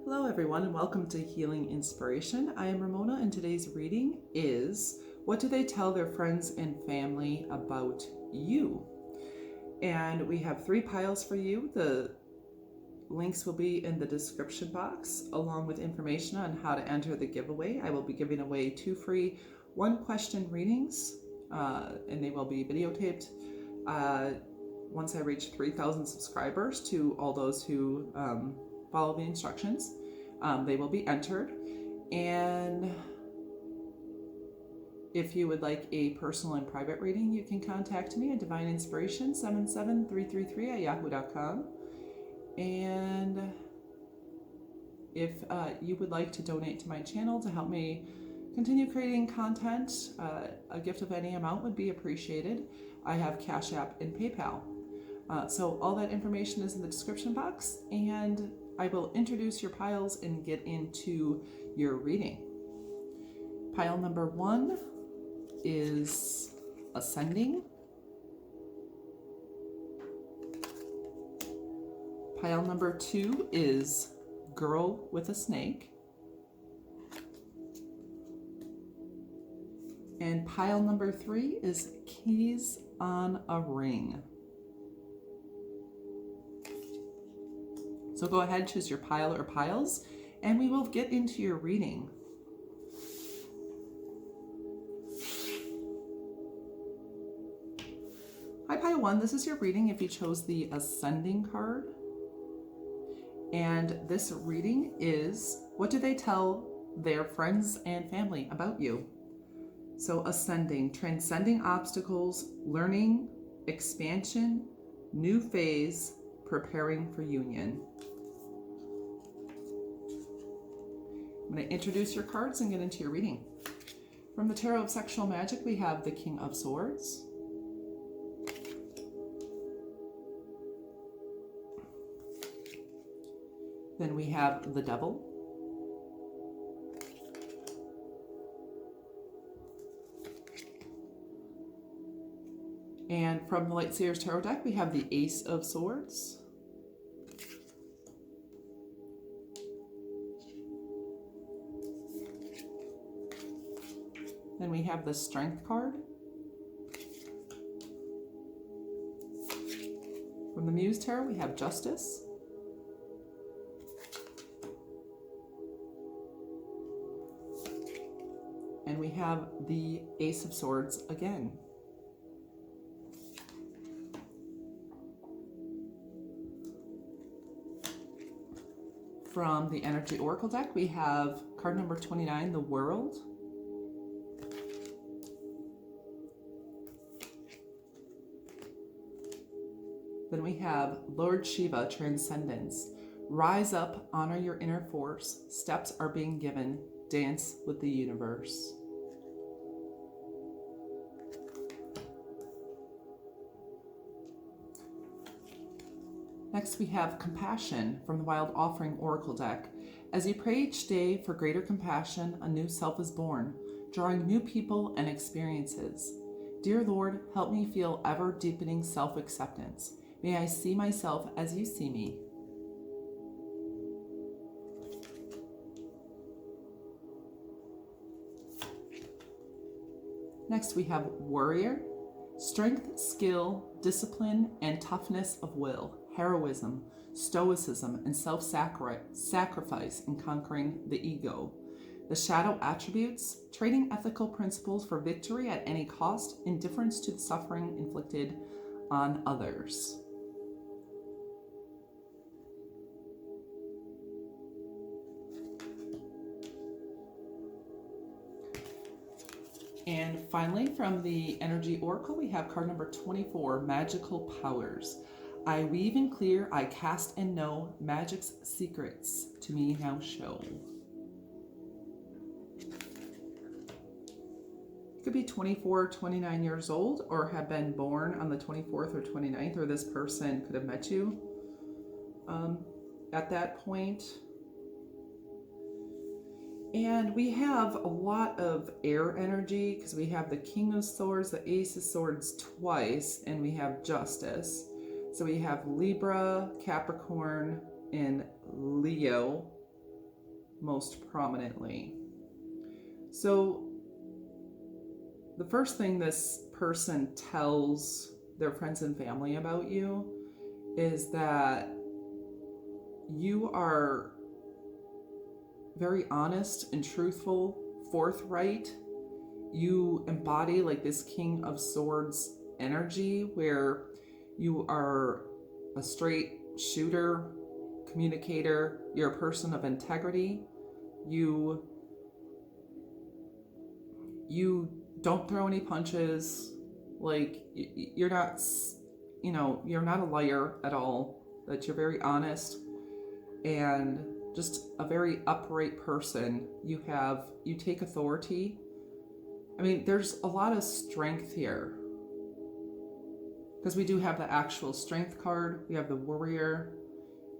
Hello everyone and welcome to Healing Inspiration. I am Ramona and today's reading is What Do They Tell Their Friends and Family About You? And we have 3 piles for you. The links will be in the description box along with information on how to enter the giveaway. I will be giving away 2 free 1-question readings and they will be videotaped once I reach 3,000 subscribers to all those who follow the instructions. They will be entered, and if you would like a personal and private reading, you can contact me at divineinspiration77333@yahoo.com. And if you would like to donate to my channel to help me continue creating content, a gift of any amount would be appreciated. I have Cash App and PayPal. So all that information is in the description box, and I will introduce your piles and get into your reading. Pile number 1 is Ascending. Pile number 2 is Girl with a Snake. And pile number 3 is Keys on a Ring. So go ahead, choose your pile or piles, and we will get into your reading. Hi, pile 1, this is your reading if you chose the Ascending card. And this reading is, what do they tell their friends and family about you? So Ascending, transcending obstacles, learning, expansion, new phase, preparing for union. I'm going to introduce your cards and get into your reading. From the Tarot of Sexual Magic, we have the King of Swords. Then we have the Devil. And from the Light Seers Tarot deck, we have the Ace of Swords. Then we have the Strength card. From the Muse Tarot, we have Justice. And we have the Ace of Swords again. From the Energy Oracle deck, we have card number 29, the World. Then we have Lord Shiva, Transcendence. Rise up, honor your inner force. Steps are being given. Dance with the universe. Next we have Compassion from the Wild Offering Oracle deck. As you pray each day for greater compassion, a new self is born, drawing new people and experiences. Dear Lord, help me feel ever deepening self-acceptance. May I see myself as you see me. Next we have Warrior. Strength, skill, discipline, and toughness of will. Heroism, stoicism, and self-sacrifice in conquering the ego. The shadow attributes, trading ethical principles for victory at any cost, indifference to the suffering inflicted on others. And finally, from the Energy Oracle, we have card number 24, Magical Powers. I weave and clear, I cast and know, magic's secrets to me now show. You could be 24, 29 years old, or have been born on the 24th or 29th, or this person could have met you at that point. And we have a lot of air energy because we have the King of Swords, the Ace of Swords twice, and we have Justice. So we have Libra, Capricorn, and Leo most prominently. So the first thing this person tells their friends and family about you is that you are very honest and truthful, forthright. You embody like this King of Swords energy where you are a straight shooter, communicator, you're a person of integrity. You don't throw any punches. Like, you're not, you're not a liar at all. That you're very honest and just a very upright person. You take authority. I mean, there's a lot of strength here because we do have the actual strength card. We have the warrior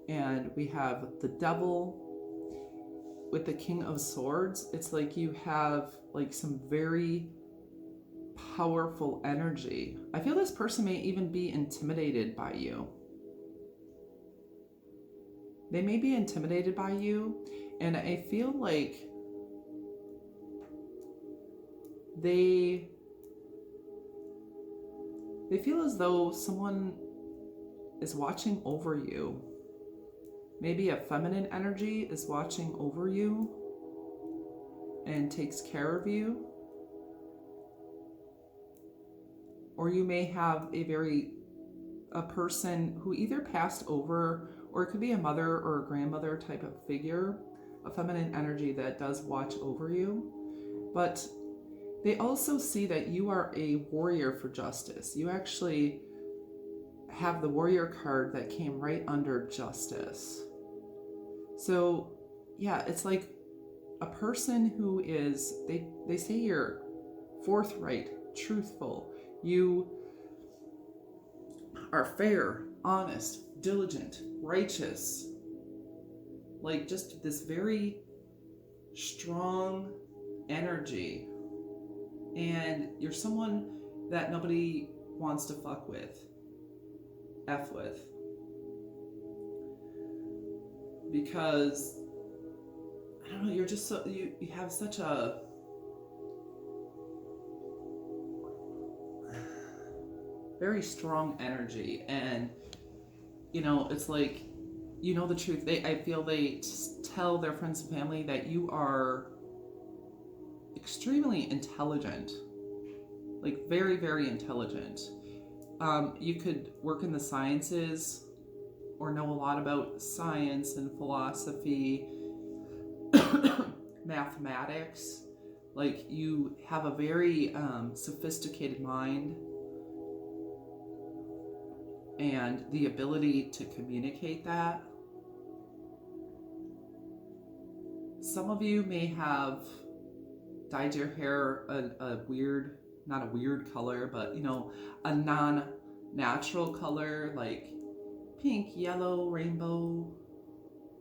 and we have the devil with the King of Swords. It's like you have like some very powerful energy. I feel this person may even be intimidated by you. They may be intimidated by you, and I feel like they feel as though someone is watching over you. Maybe a feminine energy is watching over you and takes care of you. Or you may have a person who either passed over, or it could be a mother or a grandmother type of figure, a feminine energy that does watch over you. But they also see that you are a warrior for justice. You actually have the warrior card that came right under justice. So yeah, it's like a person who is, they say you're forthright, truthful. You are fair, honest, diligent, righteous. Like just this very strong energy. And you're someone that nobody wants to fuck with, F with. Because, I don't know, you're just so, you have such a very strong energy. And, it's like, the truth. I feel they tell their friends and family that you are extremely intelligent, like very, very intelligent. You could work in the sciences or know a lot about science and philosophy, mathematics. Like you have a very sophisticated mind and the ability to communicate that. Some of you may have dyed your hair a weird, not a weird color, but a non-natural color, like pink, yellow, rainbow,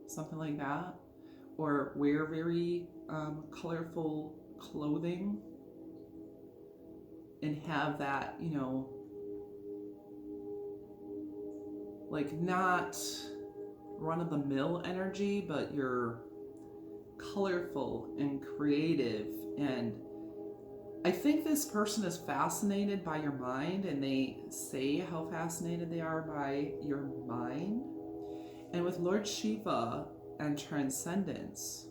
something like that. Or wear very colorful clothing and have that, like not run-of-the-mill energy, but you're colorful and creative. And I think this person is fascinated by your mind, and they say how fascinated they are by your mind. And with Lord Shiva and transcendence,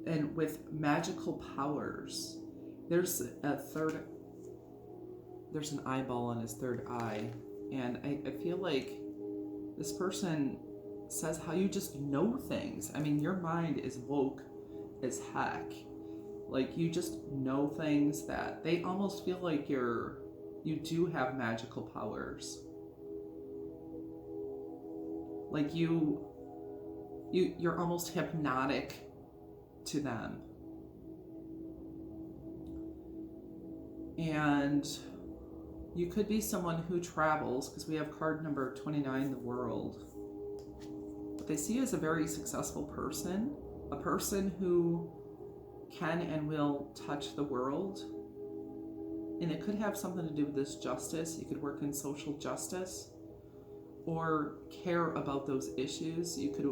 and with magical powers, there's an eyeball on his third eye. And I feel like this person says how you just know things. I mean, your mind is woke as heck. Like you just know things that they almost feel like you do have magical powers. Like you're almost hypnotic to them. And you could be someone who travels, because we have card number 29, the world. But they see you as a very successful person, a person who can and will touch the world. And it could have something to do with this justice. You could work in social justice or care about those issues. You could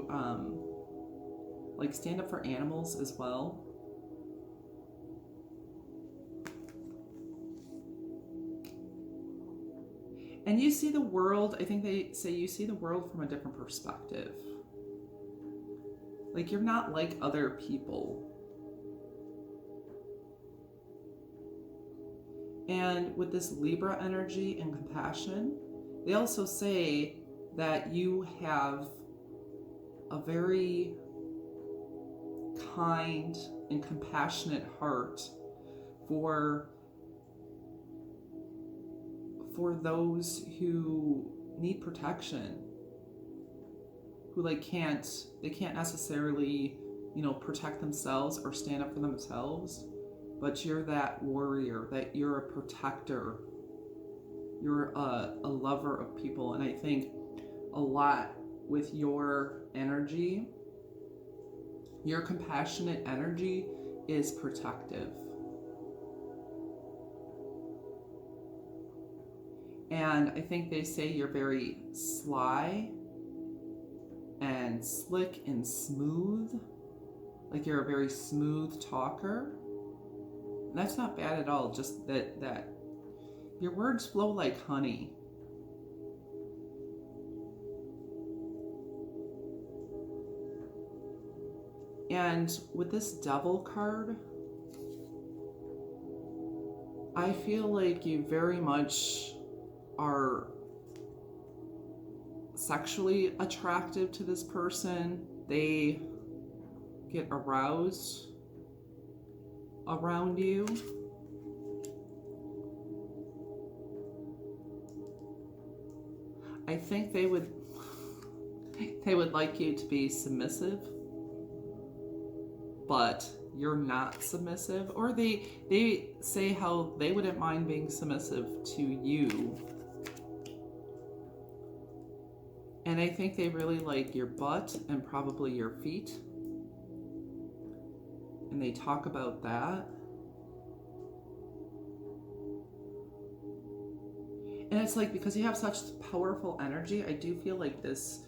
like stand up for animals as well. And you see the world, I think they say you see the world from a different perspective. Like you're not like other people. And with this Libra energy and compassion, they also say that you have a very kind and compassionate heart for those who need protection, who they can't necessarily, protect themselves or stand up for themselves, but you're that warrior, that you're a protector, you're a lover of people. And I think a lot with your energy, your compassionate energy is protective. And I think they say you're very sly and slick and smooth. Like you're a very smooth talker. And that's not bad at all, just that your words flow like honey. And with this Devil card, I feel like you very much are sexually attractive to this person. They get aroused around you. I think they would like you to be submissive, but you're not submissive. Or they say how they wouldn't mind being submissive to you. And I think they really like your butt and probably your feet. And they talk about that. And it's like, because you have such powerful energy, I do feel like this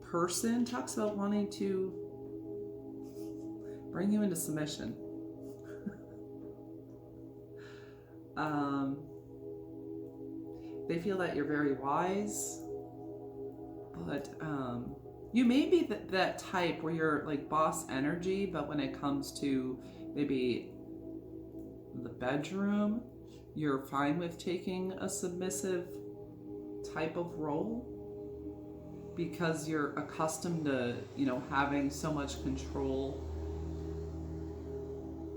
person talks about wanting to bring you into submission. They feel that you're very wise, but you may be that type where you're like boss energy, but when it comes to maybe the bedroom, you're fine with taking a submissive type of role because you're accustomed to, having so much control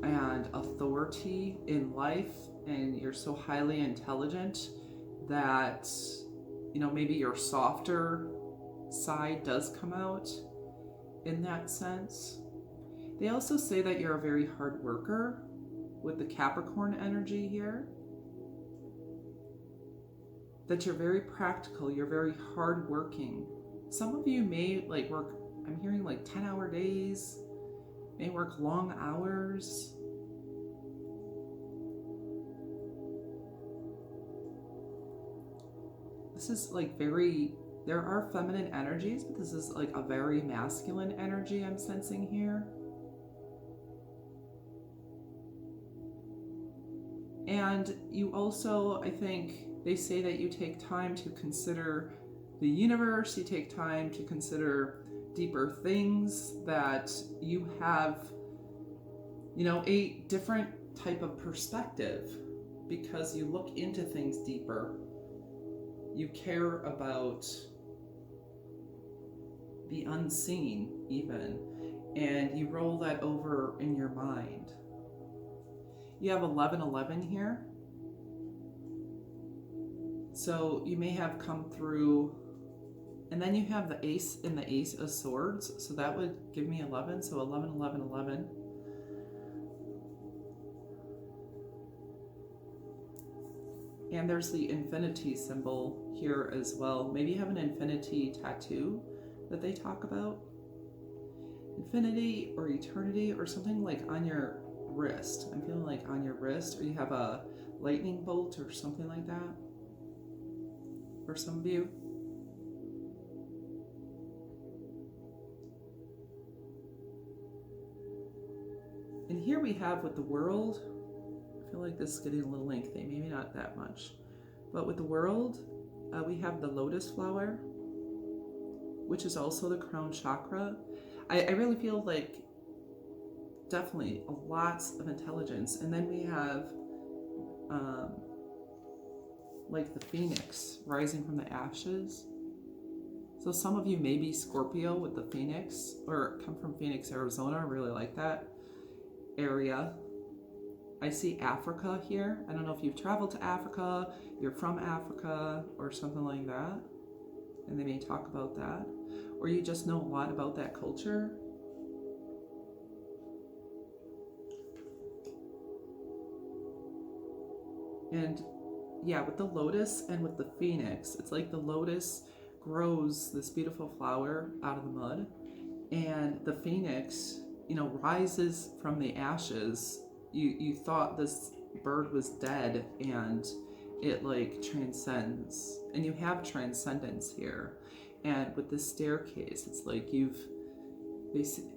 and authority in life, and you're so highly intelligent that, maybe your softer side does come out in that sense. They also say that you're a very hard worker with the Capricorn energy here. That you're very practical, you're very hardworking. Some of you may work, I'm hearing 10-hour days, may work long hours. This is there are feminine energies, but this is a very masculine energy I'm sensing here. And you also, I think, they say that you take time to consider the universe, you take time to consider deeper things, that you have, a different type of perspective because you look into things deeper. You care about the unseen even, and you roll that over in your mind. You have 1111 here. So you may have come through, and then you have the ace and the ace of swords. So that would give me 11. So 11, 11, 11. And there's the infinity symbol here as well. Maybe you have an infinity tattoo that they talk about. Infinity or eternity or something on your wrist. I'm feeling on your wrist, or you have a lightning bolt or something like that. For some of you. here we have with the World, I feel like this is getting a little lengthy, maybe not that much. But with the World, we have the lotus flower, which is also the crown chakra. I really feel like definitely lots of intelligence. And then we have like the phoenix rising from the ashes. So some of you may be Scorpio with the phoenix, or come from Phoenix, Arizona. I really like that area. I see Africa here. I don't know if you've traveled to Africa, you're from Africa, or something like that. And they may talk about that. Or you just know a lot about that culture. And yeah, with the lotus and with the phoenix, it's like the lotus grows this beautiful flower out of the mud, and the phoenix, you know, rises from the ashes. You thought this bird was dead, and it like transcends, and you have transcendence here. And with this staircase, it's like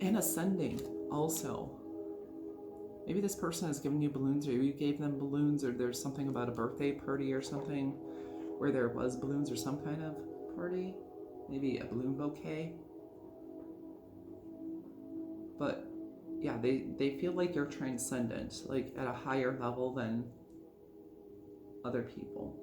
and ascending also. Maybe this person has given you balloons, or you gave them balloons, or there's something about a birthday party or something where there was balloons, or some kind of party. Maybe a balloon bouquet. But yeah, they feel like you're transcendent, like at a higher level than other people.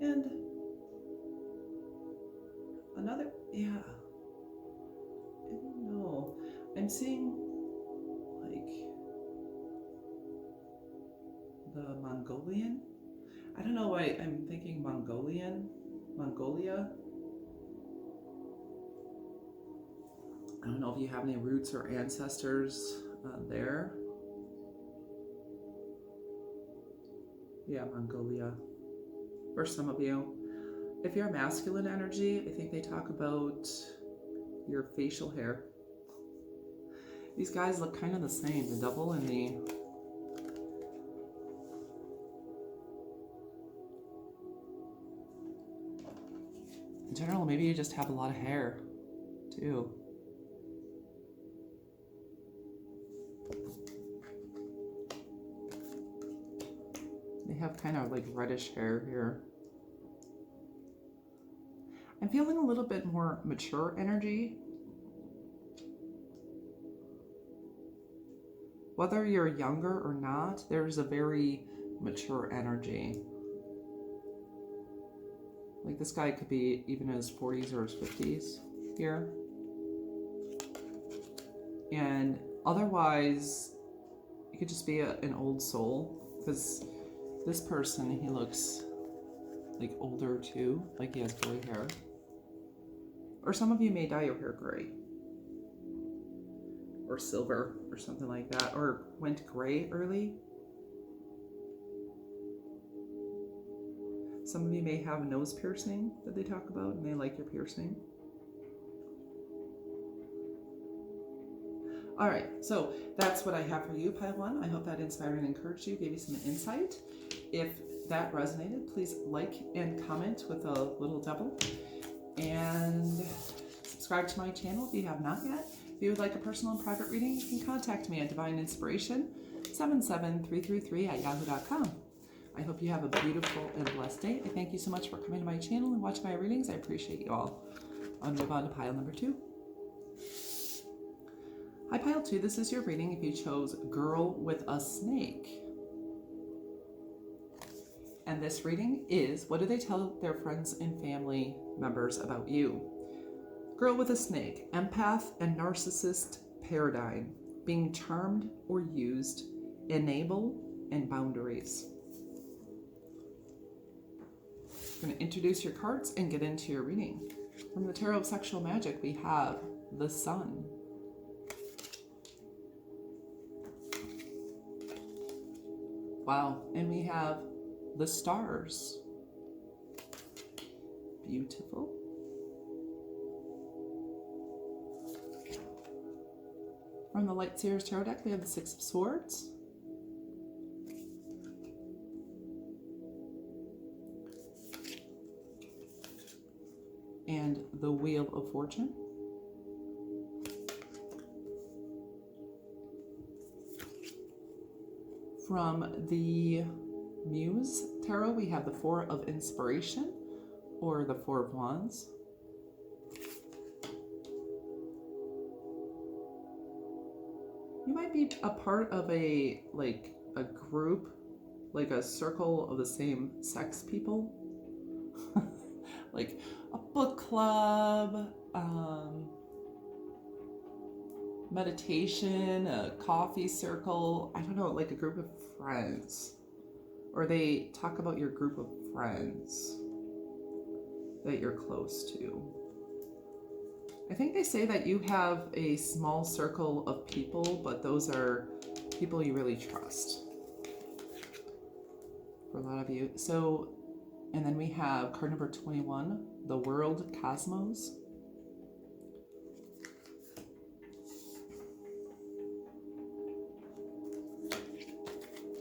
And another, yeah, I don't know. I'm seeing like the Mongolian. I don't know why I'm thinking Mongolia. I don't know if you have any roots or ancestors there. Yeah, Mongolia. For some of you. If you're masculine energy, I think they talk about your facial hair. These guys look kind of the same, the double and the... In general, maybe you just have a lot of hair, too. They have kind of like reddish hair here. I'm feeling a little bit more mature energy. Whether you're younger or not, there's a very mature energy. Like this guy could be even in his 40s or his 50s here. And otherwise, it could just be an old soul, because this person, he looks like older too, like he has gray hair. Or some of you may dye your hair gray or silver or something like that, or went gray early. Some of you may have a nose piercing that they talk about, and they like your piercing. All right, so that's what I have for you, Pile 1. I hope that inspired and encouraged you, gave you some insight. If that resonated, please like and comment with a little devil. And subscribe to my channel if you have not yet. If you would like a personal and private reading, you can contact me at divineinspiration77333@yahoo.com. I hope you have a beautiful and blessed day. I thank you so much for coming to my channel and watching my readings. I appreciate you all. I'll move on to pile number 2. Hi, pile 2. This is your reading if you chose Girl with a Snake. And this reading is, what do they tell their friends and family members about you? Girl with a Snake, empath and narcissist paradigm, being charmed or used, enable, and boundaries. I'm going to introduce your cards and get into your reading. From the Tarot of Sexual Magic, we have the Sun. Wow, and we have the Stars. Beautiful. From the Light Seers Tarot deck, we have the Six of and the Wheel of Fortune. From the Muse Tarot, we have the Four of Inspiration, or the Four of Wands. You might be a part of a group, like a circle of the same sex people. Like a book club, meditation, a coffee circle, I don't know, like a group of friends. Or they talk about your group of friends that you're close to. I think they say that you have a small circle of people, but those are people you really trust. For a lot of you. So, and then we have card number 21, the World Cosmos.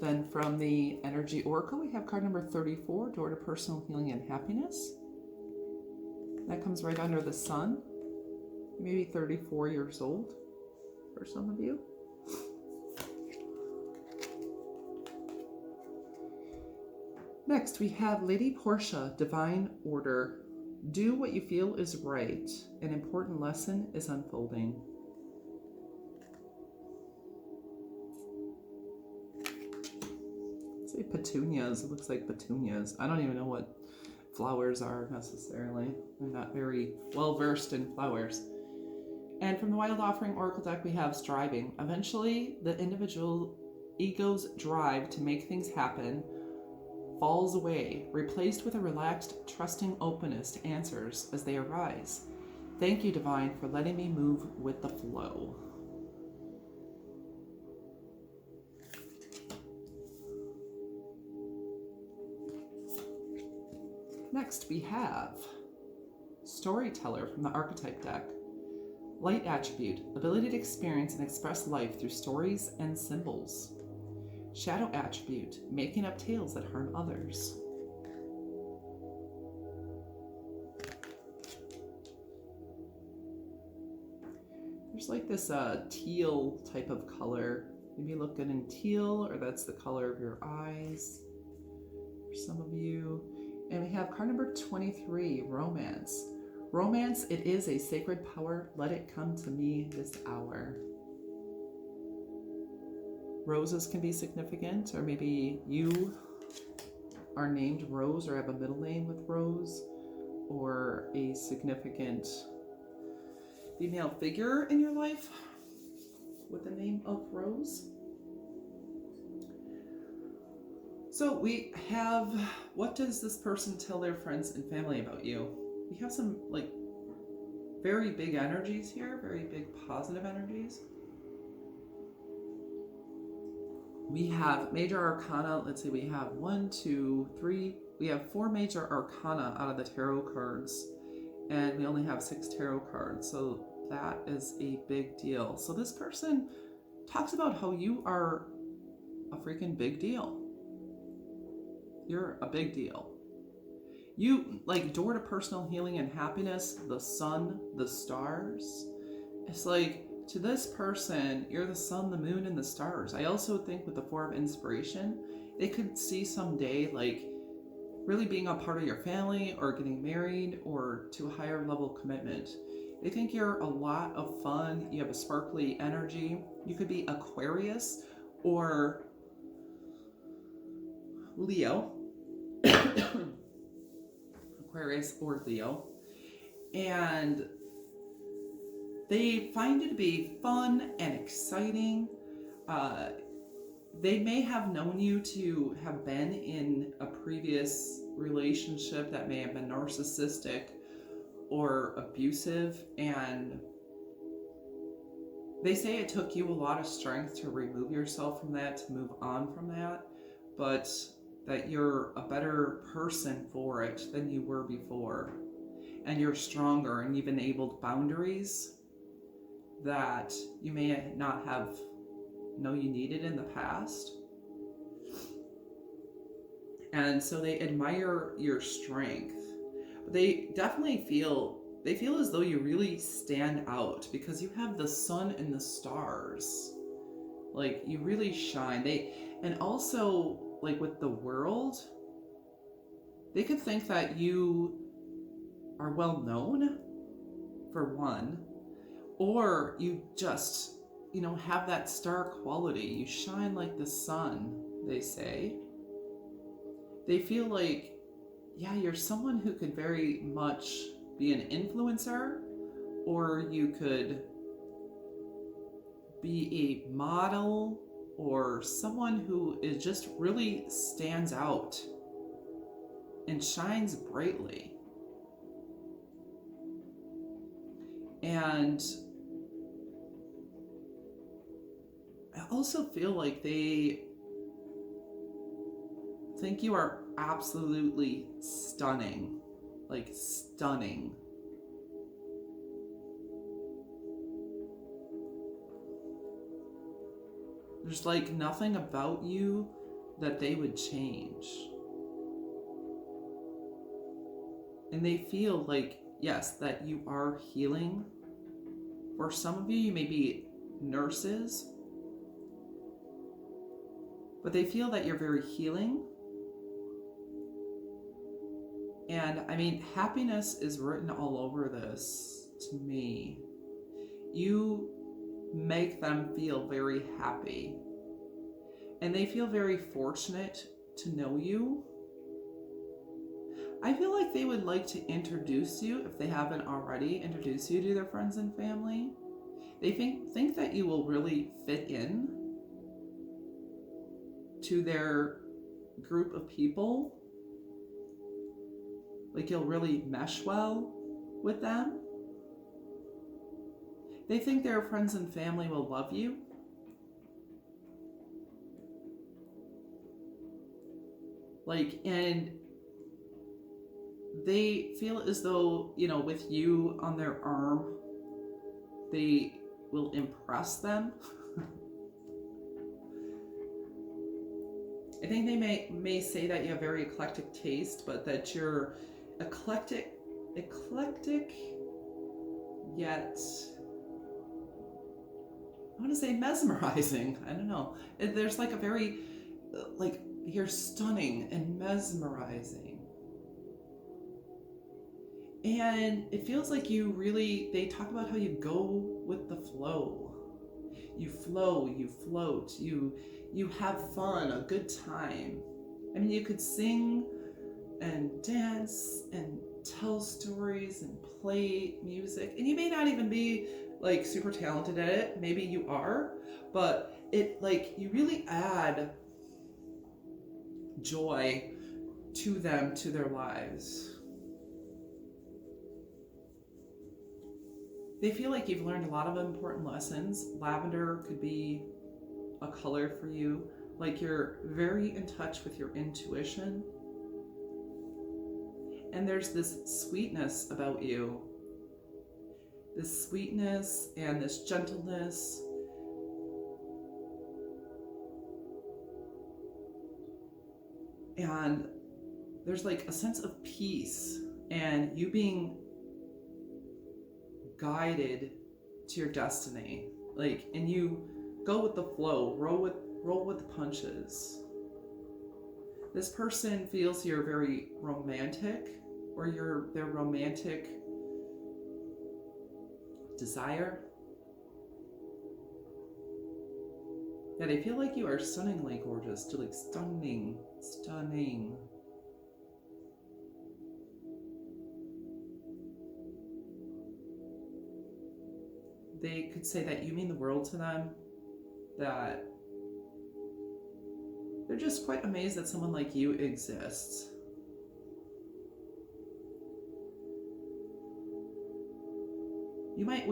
Then from the Energy Oracle, we have card number 34, Door to Personal Healing and Happiness. That comes right under the sun. You may be 34 years old for some of you. Next, we have Lady Portia, Divine Order. Do what you feel is right. An important lesson is unfolding. Say petunias. It looks like petunias. I don't even know what flowers are necessarily. I'm not very well versed in flowers. And from the Wild Offering Oracle deck, we have striving. Eventually, the individual ego's drive to make things happen falls away, replaced with a relaxed, trusting openness to answers as they arise. Thank you, Divine, for letting me move with the flow. Next, we have Storyteller from the Archetype deck. Light attribute, ability to experience and express life through stories and symbols. Shadow attribute, making up tales that harm others. There's like this teal type of color. Maybe look good in teal, or that's the color of your eyes for some of you. And we have card number 23, Romance. Romance, it is a sacred power. Let it come to me this hour. Roses can be significant, or maybe you are named Rose or have a middle name with Rose, or a significant female figure in your life with the name of Rose. So we have, what does this person tell their friends and family about you? We have some like very big energies here, very big positive energies. We have major arcana. Let's see, we have 1, 2, 3. We have 4 major arcana out of the tarot cards, and we only have 6 tarot cards. So that is a big deal. So this person talks about how you are a freaking big deal. You're a big deal. You, like, door to personal healing and happiness, the sun, the stars. It's like, to this person, you're the sun, the moon, and the stars. I also think with the Four of Inspiration, they could see someday, like, really being a part of your family, or getting married, or to a higher level commitment. They think you're a lot of fun. You have a sparkly energy. You could be Aquarius or Leo. Aquarius or Leo. And they find it to be fun and exciting. They may have known you to have been in a previous relationship that may have been narcissistic or abusive, and they say it took you a lot of strength to remove yourself from that, to move on from that, but that you're a better person for it than you were before. And you're stronger, and you've enabled boundaries that you may not have known you needed in the past. And so they admire your strength. But they definitely feel they feel as though you really stand out because you have the sun and the stars. Like, you really shine. And also, like, with the world, they could think that you are well known, for one, or you just, have that star quality. You shine like the sun, they say. They feel like, yeah, you're someone who could very much be an influencer, or you could be a model, or someone who is just really stands out and shines brightly. And I also feel like they think you are absolutely stunning. Like, stunning. There's like nothing about you that they would change. And they feel like, yes, that you are healing. For some of you, you may be nurses, but they feel that you're very healing. And I mean, happiness is written all over this to me. You make them feel very happy. And they feel very fortunate to know you. I feel like they would like to introduce you, if they haven't already, introduce you to their friends and family. They think that you will really fit in to their group of people. Like, you'll really mesh well with them. They think their friends and family will love you. Like, and they feel as though, with you on their arm, they will impress them. I think they may say that you have very eclectic taste, but that you're eclectic yet, I want to say mesmerizing. I don't know. There's like a very, like, you're stunning and mesmerizing. And it feels like they talk about how you go with the flow. You flow, you float, you have fun, a good time. I mean, you could sing and dance and tell stories and play music. And you may not even be like super talented at it. Maybe you are, but you really add joy to them, to their lives. They feel like you've learned a lot of important lessons. Lavender could be a color for you. Like, you're very in touch with your intuition. And there's this sweetness about you. This sweetness and this gentleness. And there's like a sense of peace and you being guided to your destiny. Like, and you go with the flow, roll with the punches. This person feels you're very romantic, or their romantic desire. Yeah, they feel like you are stunningly gorgeous, to like stunning. They could say that you mean the world to them, that they're just quite amazed that someone like you exists. You might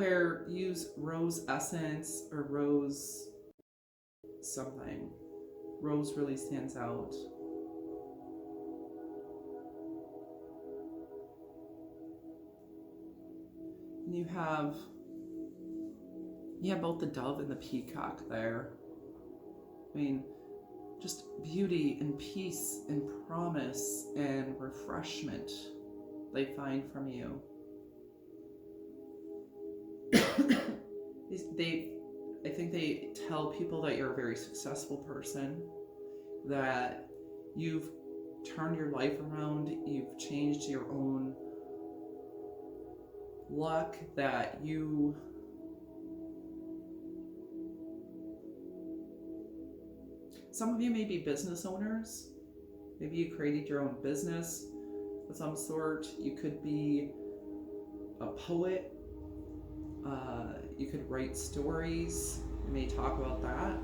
use rose essence or rose something. Rose really stands out. And you have both the dove and the peacock there. I mean, just beauty and peace and promise and refreshment they find from you. I think they tell people that you're a very successful person, that you've turned your life around, you've changed your own luck, that some of you may be business owners. Maybe you created your own business of some sort. You could be a poet. You could write stories. We may talk about that.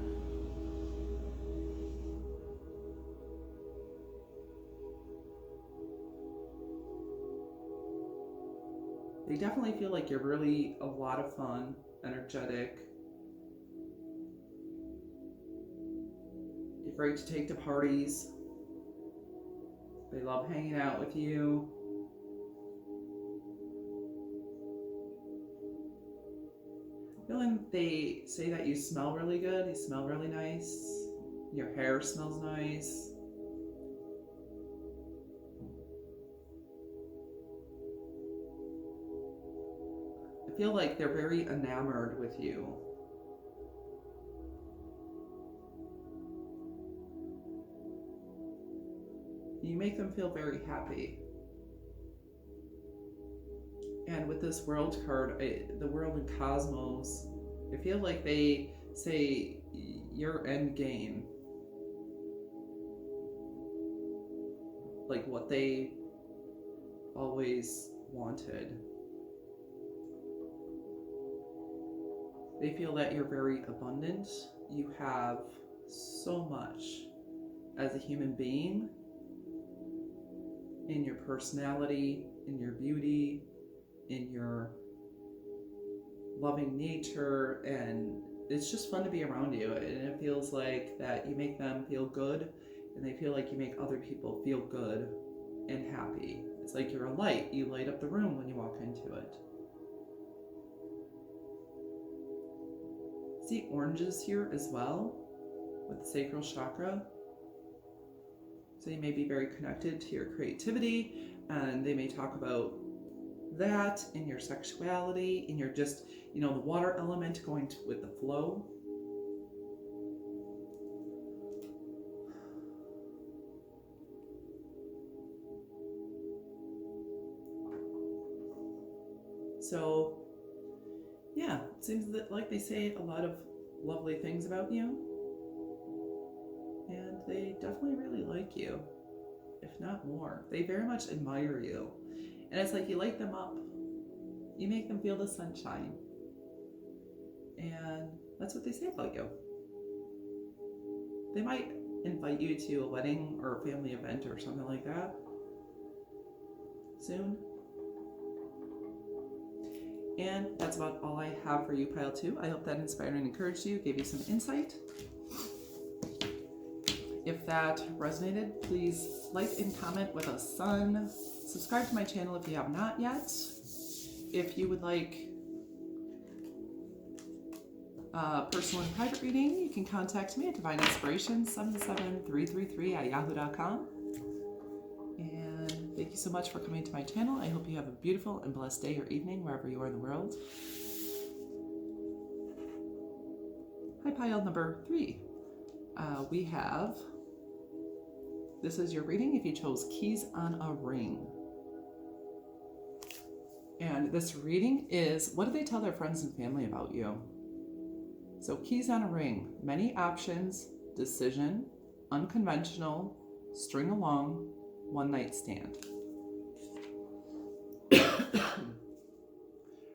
They definitely feel like you're really a lot of fun, energetic. You're great to take to parties. They love hanging out with you. Feeling they say that you smell really good, you smell really nice, your hair smells nice. I feel like they're very enamored with you. You make them feel very happy. And with this world card, the world and cosmos, I feel like they say your end game. Like what they always wanted. They feel that you're very abundant. You have so much as a human being, in your personality, in your beauty, in your loving nature, and it's just fun to be around you. And it feels like that you make them feel good, and they feel like you make other people feel good and happy. It's like you're a light. You light up the room when you walk into it. See oranges here as well with the sacral chakra. So you may be very connected to your creativity, and they may talk about that in your sexuality, in your just, the water element going with the flow. So, yeah, it seems that like they say a lot of lovely things about you. And they definitely really like you, if not more. They very much admire you. And it's like you light them up. You make them feel the sunshine. And that's what they say about you. They might invite you to a wedding or a family event or something like that soon. And that's about all I have for you, Pile 2. I hope that inspired and encouraged you, gave you some insight. If that resonated, please like and comment with a sun. Subscribe to my channel if you have not yet. If you would like personal and private reading, you can contact me at divineinspiration77333@yahoo.com. And thank you so much for coming to my channel. I hope you have a beautiful and blessed day or evening wherever you are in the world. Hi, pile number 3. We have, this is your reading if you chose keys on a ring. And this reading is, what do they tell their friends and family about you? So keys on a ring, many options, decision, unconventional, string along, one night stand.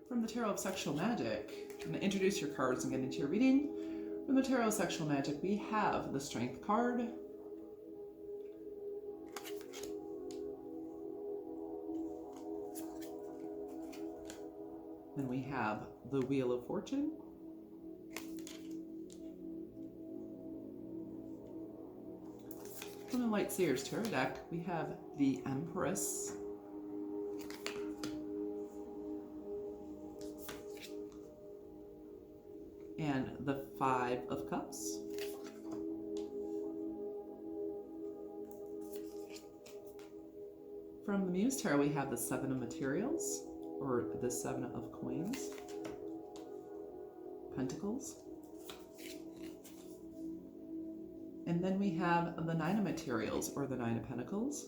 From the Tarot of Sexual Magic, I'm going to introduce your cards and get into your reading. From the Tarot of Sexual Magic, we have the Strength card, then we have the Wheel of Fortune, from the Light Seers Tarot deck, we have the Empress, and the Five of Cups. From the Muse Tarot, we have the Seven of Materials, or the Seven of Coins. Pentacles. And then we have the Nine of Materials, or the Nine of Pentacles.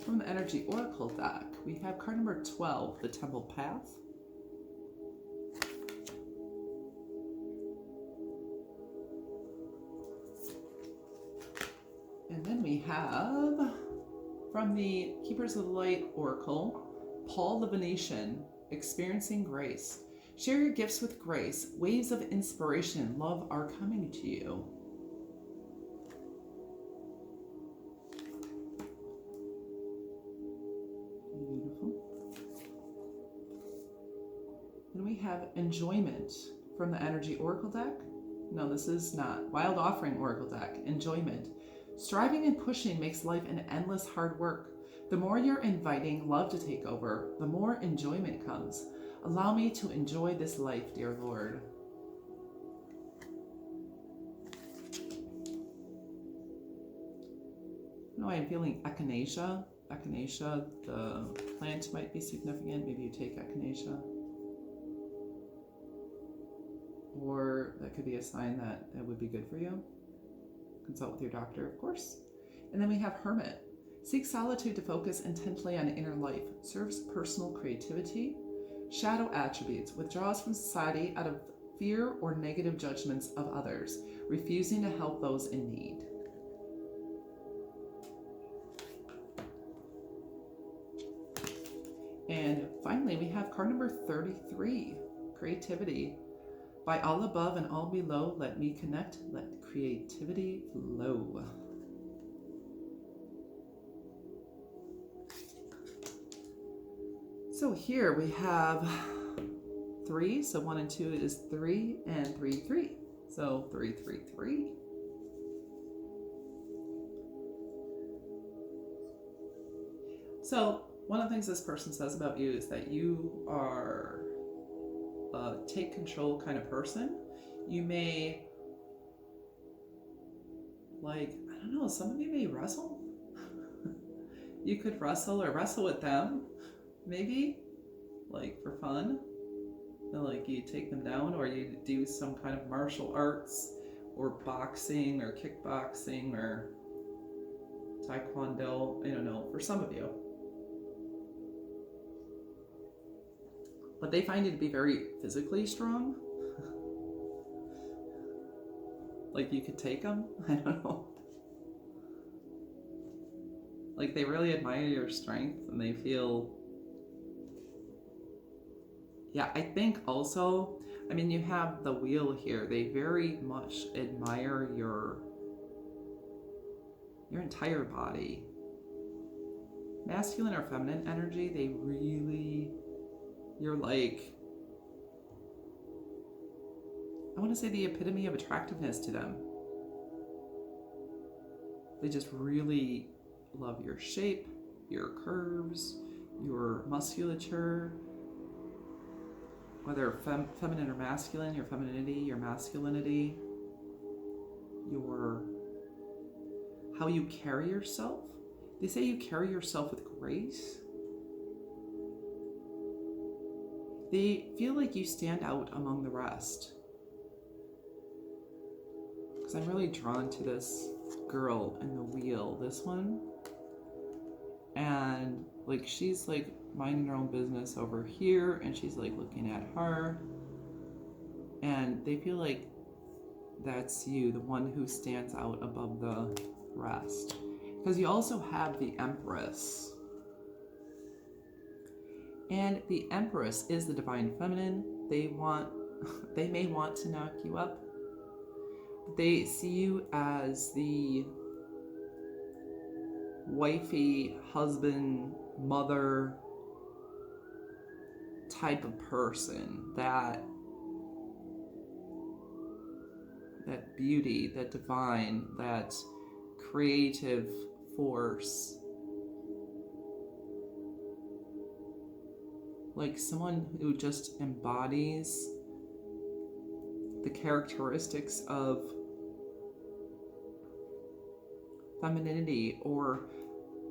From the Energy Oracle deck, we have card number 12, the Temple Path. And then we have, from the Keepers of the Light Oracle, Paul the Venetian, Experiencing Grace. Share your gifts with grace. Waves of inspiration and love are coming to you. Beautiful. Then we have Enjoyment from the Energy Oracle deck. No, this is not. Wild Offering Oracle deck. Enjoyment. Striving and pushing makes life an endless hard work. The more you're inviting love to take over, the more enjoyment comes. Allow me to enjoy this life, dear Lord. No, I'm feeling echinacea. Echinacea, the plant might be significant. Maybe you take echinacea. Or that could be a sign that it would be good for you. Consult with your doctor, of course. And then we have Hermit. Seek solitude to focus intently on inner life. Serves personal creativity. Shadow attributes. Withdraws from society out of fear or negative judgments of others. Refusing to help those in need. And finally, we have card number 33. Creativity. By all above and all below, let me connect. Let creativity flow. So here we have 3. So 1 and 2 is 3, and 3, 3. So 3, 3, 3. So one of the things this person says about you is that you are a take control kind of person. You may, like, I don't know, some of you may wrestle. You could wrestle or wrestle with them, maybe, like for fun. And like you take them down, or you do some kind of martial arts or boxing or kickboxing or taekwondo. I don't know, for some of you. But they find you to be very physically strong. Like you could take them. I don't know. Like they really admire your strength and they feel... Yeah, I think also, I mean, you have the wheel here. They very much admire your entire body. Masculine or feminine energy, they really... You're like, I want to say the epitome of attractiveness to them. They just really love your shape, your curves, your musculature, whether feminine or masculine, your femininity, your masculinity, your how you carry yourself. They say you carry yourself with grace. They feel like you stand out among the rest. Because I'm really drawn to this girl in the wheel, this one. And like she's like minding her own business over here, and she's like looking at her. And they feel like that's you, the one who stands out above the rest. Because you also have the Empress. And the Empress is the divine feminine. They may want to knock you up. But they see you as the wifey, husband, mother type of person. That beauty, that divine, that creative force. Like someone who just embodies the characteristics of femininity or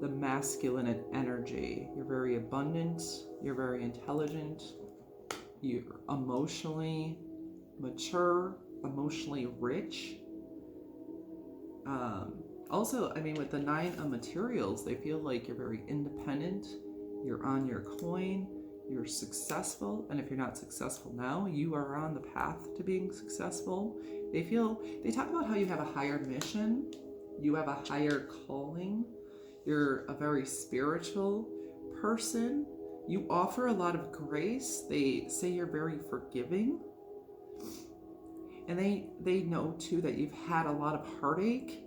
the masculine energy. You're very abundant, you're very intelligent, you're emotionally mature, emotionally rich. Also, I mean, with the 9 of materials, they feel like you're very independent, you're on your coin, you're successful, and if you're not successful now, you are on the path to being successful. They talk about how you have a higher mission, you have a higher calling, you're a very spiritual person, you offer a lot of grace, they say you're very forgiving, and they know too that you've had a lot of heartache.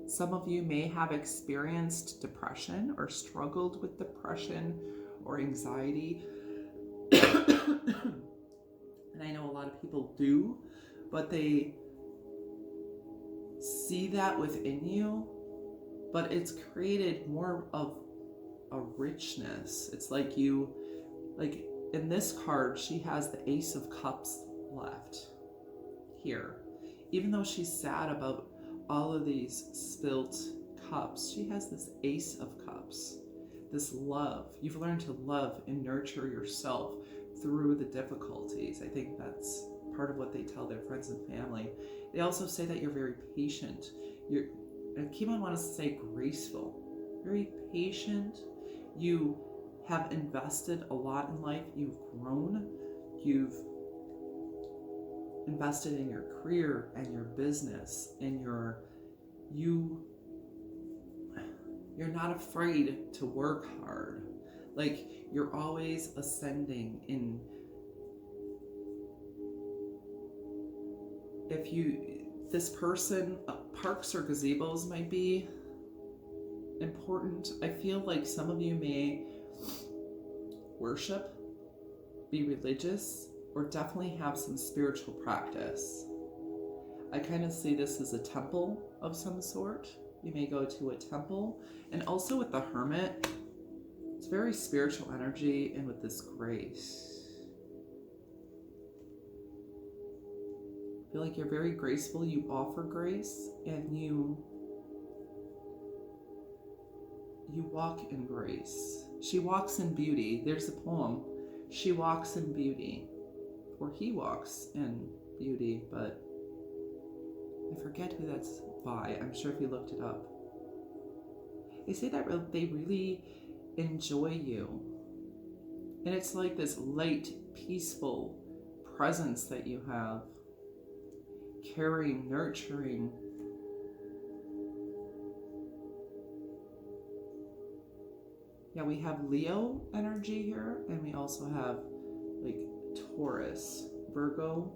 Some of you may have experienced depression or struggled with depression or anxiety. And I know a lot of people do, but they see that within you, but it's created more of a richness. It's like in this card, she has the Ace of Cups left here. Even though she's sad about all of these spilt cups, she has this Ace of Cups, this love. You've learned to love and nurture yourself through the difficulties. I think that's part of what they tell their friends and family. They also say that you're very patient. And Kimon wants to say graceful, very patient. You have invested a lot in life. You've grown. You've invested in your career and your business, and you're not afraid to work hard. Like, you're always ascending in. This person, parks or gazebos might be important. I feel like some of you may worship, be religious, or definitely have some spiritual practice. I kind of see this as a temple of some sort. You may go to a temple. And also with the Hermit, it's very spiritual energy, and with this grace. I feel like you're very graceful. You offer grace, and you walk in grace. She walks in beauty. There's a poem. She walks in beauty. Or he walks in beauty, but I forget who that's by. I'm sure if you looked it up. They say that they really enjoy you. And it's like this light, peaceful presence that you have. Caring, nurturing. Yeah, we have Leo energy here, and we also have like Taurus, Virgo.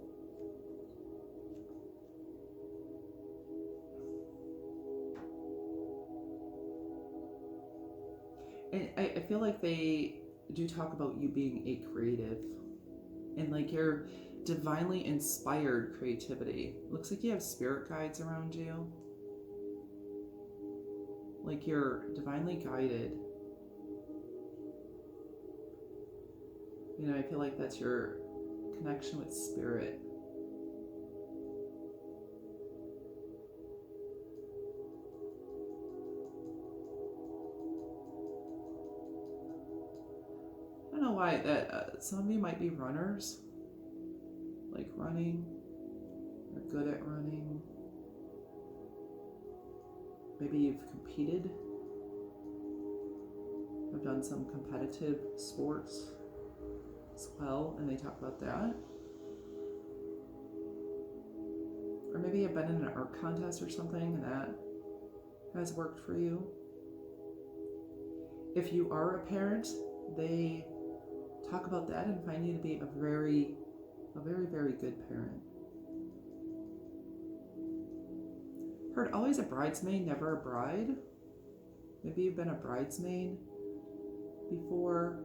And I feel like they do talk about you being a creative, and like your divinely inspired creativity. Looks like you have spirit guides around you. Like you're divinely guided. You know, I feel like that's your connection with spirit. I don't know why that some of you might be runners, like running, or good at running. Maybe you've competed, have done some competitive sports as well, and they talk about that. Or maybe you've been in an art contest or something, and that has worked for you. If you are a parent, they talk about that and find you to be a very, very good parent. Heard always a bridesmaid, never a bride. Maybe you've been a bridesmaid before.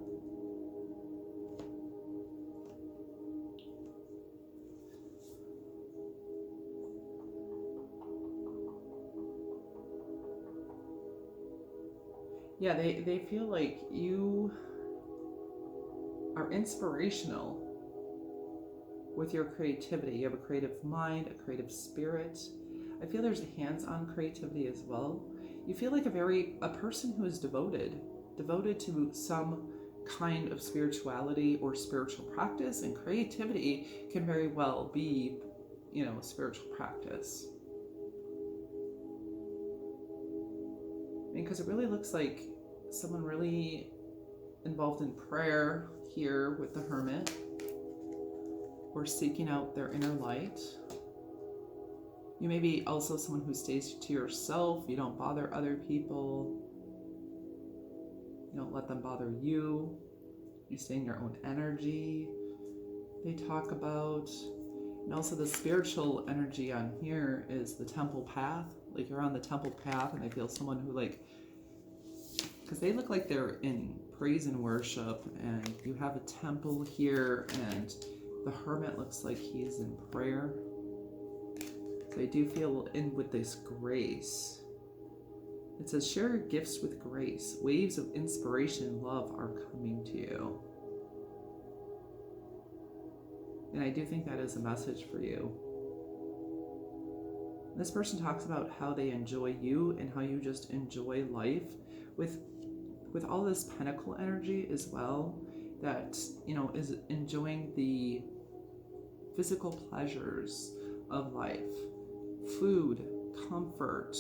Yeah, they feel like you are inspirational with your creativity. You have a creative mind, a creative spirit. I feel there's a hands-on creativity as well. You feel like a person who is devoted to some kind of spirituality or spiritual practice, and creativity can very well be, a spiritual practice. Because it really looks like someone really involved in prayer here with the Hermit, or seeking out their inner light. You may be also someone who stays to yourself. You don't bother other people. You don't let them bother you. You stay in your own energy. They talk about. And also the spiritual energy on here is the temple path. Like you're on the temple path, and I feel someone who because they look like they're in praise and worship, and you have a temple here, and the Hermit looks like he's in prayer. So I do feel in with this grace. It says, share your gifts with grace. Waves of inspiration and love are coming to you. And I do think that is a message for you. This person talks about how they enjoy you and how you just enjoy life with all this pentacle energy as well, that, is enjoying the physical pleasures of life. Food, comfort,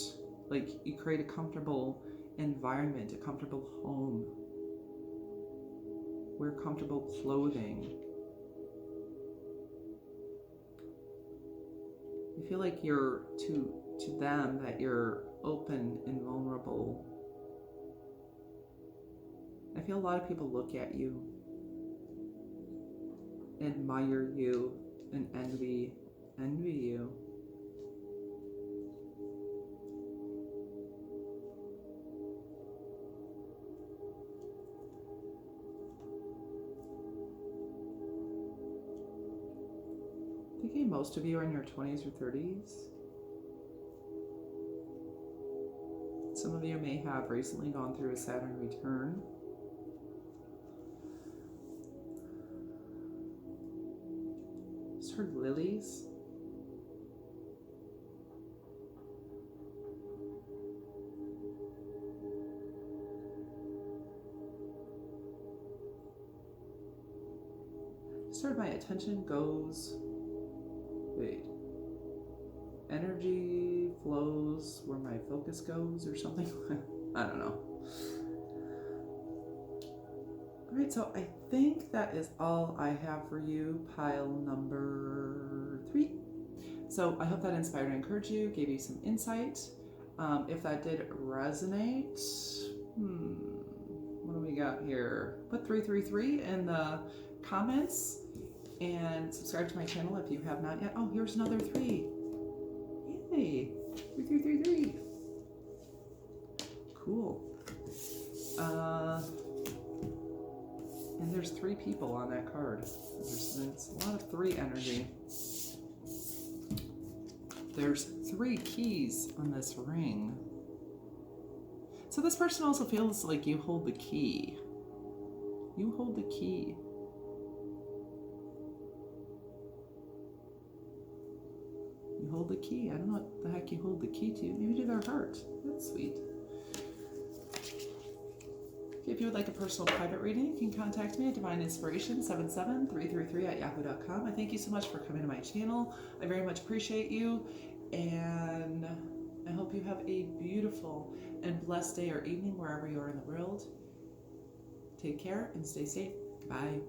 like you create a comfortable environment, a comfortable home, wear comfortable clothing. I feel like you're to them that you're open and vulnerable. I feel a lot of people look at you, admire you, and envy you. Thinking most of you are in your 20s or 30s. Some of you may have recently gone through a Saturn return. Just heard lilies. Just heard my attention goes. Wait. Energy flows where my focus goes or something. I don't know. Alright, so I think that is all I have for you, pile number 3. So I hope that inspired and encouraged you, gave you some insight. If that did resonate, what do we got here? Put 333 in the comments and subscribe to my channel if you have not yet. Oh, here's another 3. Yay! 3333. Cool. And there's 3 people on that card. It's a lot of 3 energy. There's 3 keys on this ring. So this person also feels like you hold the key. You hold the key. You hold the key. I don't know what the heck you hold the key to. Maybe to their heart. That's sweet. If you would like a personal private reading, you can contact me at divineinspiration77333@yahoo.com. I thank you so much for coming to my channel. I very much appreciate you, and I hope you have a beautiful and blessed day or evening wherever you are in the world. Take care and stay safe. Bye.